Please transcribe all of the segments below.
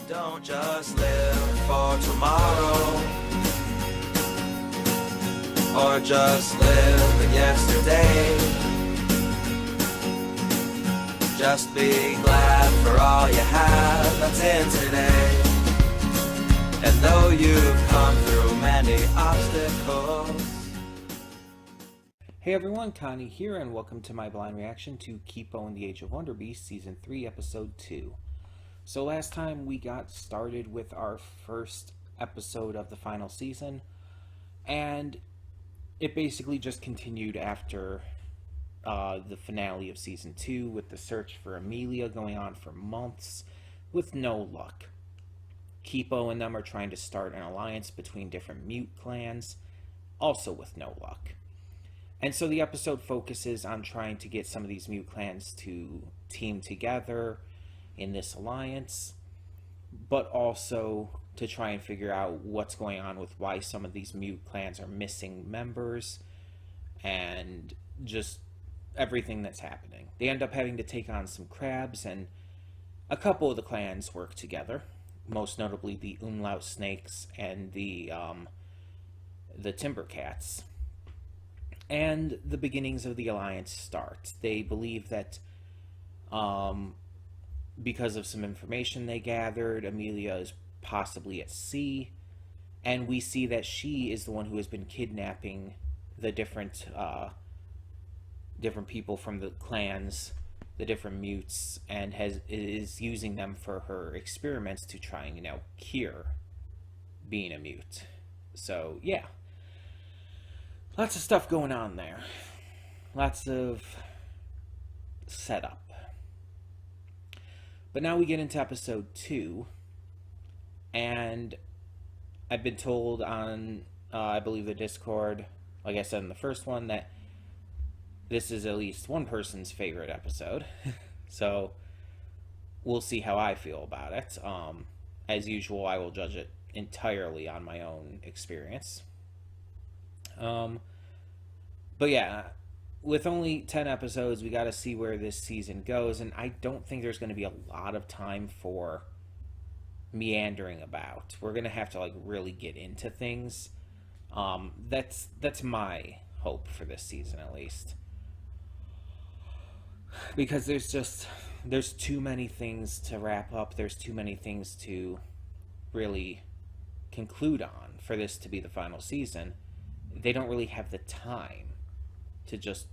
Don't just live for tomorrow, or just live in yesterday. Just be glad for all you have that's in today. And though you've come through many obstacles. Hey everyone, Connie here, and welcome to my blind reaction to Kipo and the Age of Wonder Beast Season 3, Episode 2. So last time we got started with our first episode of the final season, and it basically just continued after the finale of Season 2 with the search for Amelia going on for months with no luck. Kipo and them are trying to start an alliance between different mute clans, also with no luck. And so the episode focuses on trying to get some of these mute clans to team together in this alliance, but also to try and figure out what's going on with why some of these mute clans are missing members and just everything that's happening. They end up having to take on some crabs, and a couple of the clans work together, most notably the Umlaut Snakes and the Timber Cats. And the beginnings of the alliance start. They believe that because of some information they gathered, Amelia is possibly at sea, and we see that she is the one who has been kidnapping the different people from the clans, the different mutes, and is using them for her experiments to try and cure being a mute. So yeah. Lots of stuff going on there. Lots of setup. But now we get into episode 2. And I've been told on, I believe, the Discord, like I said in the first one, that this is at least one person's favorite episode. So we'll see how I feel about it. As usual, I will judge it entirely on my own experience. But yeah, with only 10 episodes, we got to see where this season goes, and I don't think there's going to be a lot of time for meandering about. We're going to have to really get into things. That's my hope for this season, at least, because there's too many things to wrap up. There's too many things to really conclude on for this to be the final season. They don't really have the time to just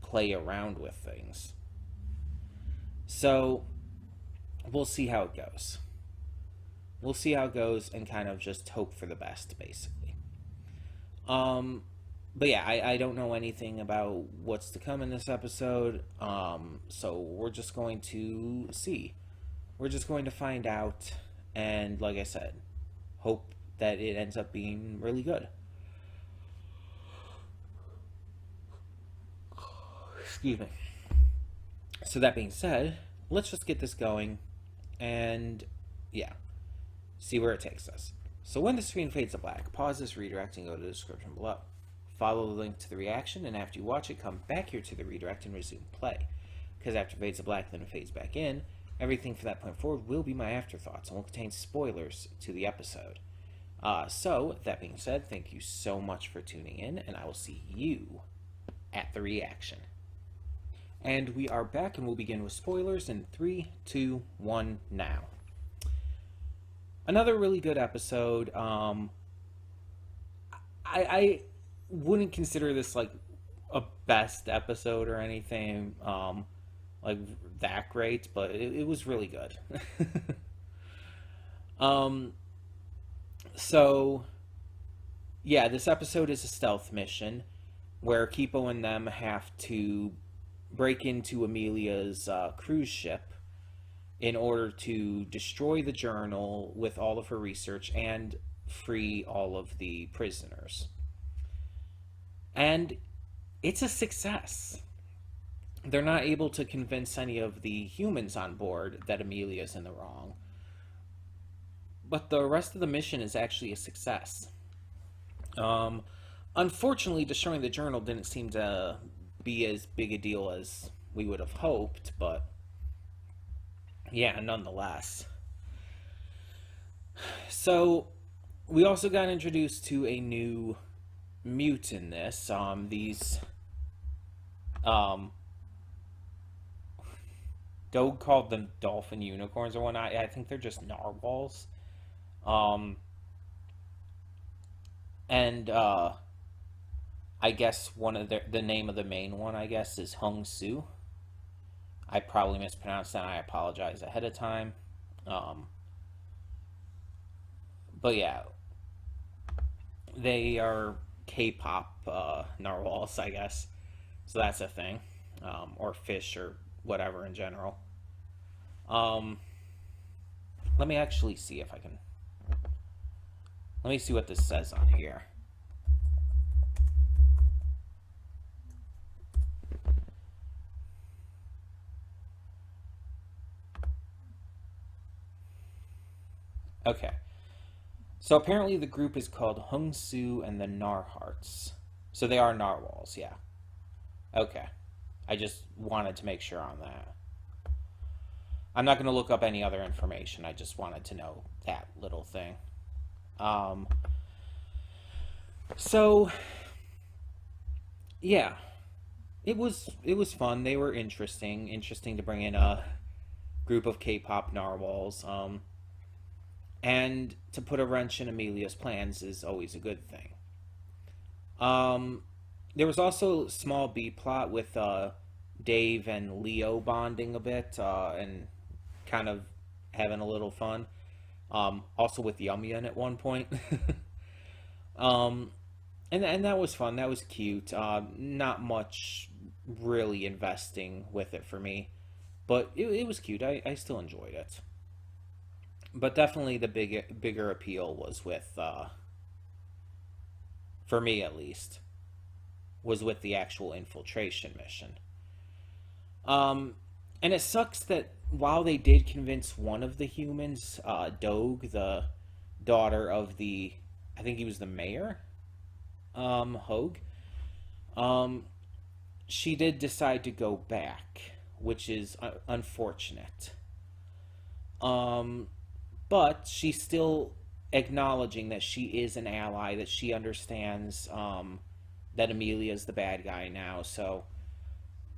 play around with things. So we'll see how it goes. We'll see how it goes and kind of just hope for the best, basically. But yeah, I don't know anything about what's to come in this episode. So we're just going to see. We're just going to find out, and like I said, hope that it ends up being really good. Excuse me. So that being said, let's just get this going and yeah, see where it takes us. So when the screen fades to black, pause this redirect and go to the description below. Follow the link to the reaction, and after you watch it, come back here to the redirect and resume play. Because after it fades to black, then it fades back in, everything from that point forward will be my afterthoughts and will contain spoilers to the episode. So, that being said, thank you so much for tuning in, and I will see you at the reaction. And we are back, and we'll begin with spoilers in 3, 2, 1, now. Another really good episode. I wouldn't consider this a best episode or anything that great, but it was really good. So, yeah, this episode is a stealth mission where Kipo and them have to break into Amelia's cruise ship in order to destroy the journal with all of her research and free all of the prisoners. And it's a success. They're not able to convince any of the humans on board that Amelia's in the wrong. But the rest of the mission is actually a success. Unfortunately, destroying the journal didn't seem to be as big a deal as we would have hoped, but yeah, nonetheless. So, we also got introduced to a new mute in this. These um, Doug called them dolphin unicorns or whatnot. I think they're just narwhals. Um, and I guess one of the name of the main one, I guess, is Hung Soo. I probably mispronounced that. I apologize ahead of time. Um, but yeah, they are K-pop narwhals, I guess. So that's a thing, or fish or whatever in general. Um, Let me actually see if I can. Let me see what this says on here. Okay. So apparently the group is called Hung Soo and the Narhearts. So they are narwhals, yeah. Okay. I just wanted to make sure on that. I'm not going to look up any other information. I just wanted to know that little thing. Um, so yeah, it was fun. They were interesting to bring in a group of K-pop narwhals. And to put a wrench in Amelia's plans is always a good thing. There was also a small B plot with Dave and Leo bonding a bit and kind of having a little fun. Also with Yumyan at one point. um, and that was fun. That was cute. Not much really investing with it for me, but it was cute. I still enjoyed it. But definitely the bigger appeal was with, for me at least, was with the actual infiltration mission. And it sucks that while they did convince one of the humans, Dogue, the daughter of the, I think he was the mayor, Hogue, she did decide to go back, which is unfortunate. But she's still acknowledging that she is an ally, that she understands that Amelia's the bad guy now, so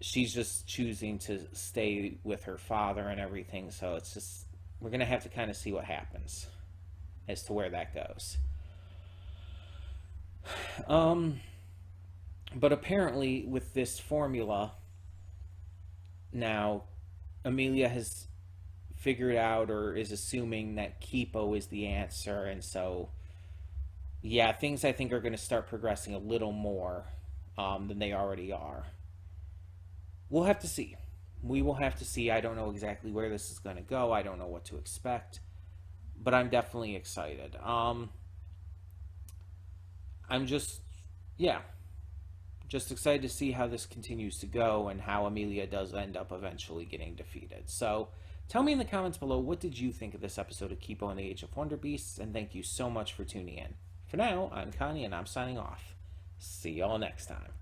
she's just choosing to stay with her father and everything, so it's just, we're going to have to kind of see what happens as to where that goes. But apparently, with this formula, now, Amelia has figured out or is assuming that Kipo is the answer, and so yeah, things I think are going to start progressing a little more than they already are. We'll have to see. We will have to see. I don't know exactly where this is going to go. I don't know what to expect, but I'm definitely excited. I'm just, yeah, just excited to see how this continues to go and how Amelia does end up eventually getting defeated. So tell me in the comments below, what did you think of this episode of Kipo and the Age of Wonder Beasts, and thank you so much for tuning in. For now, I'm Connie, and I'm signing off. See y'all next time.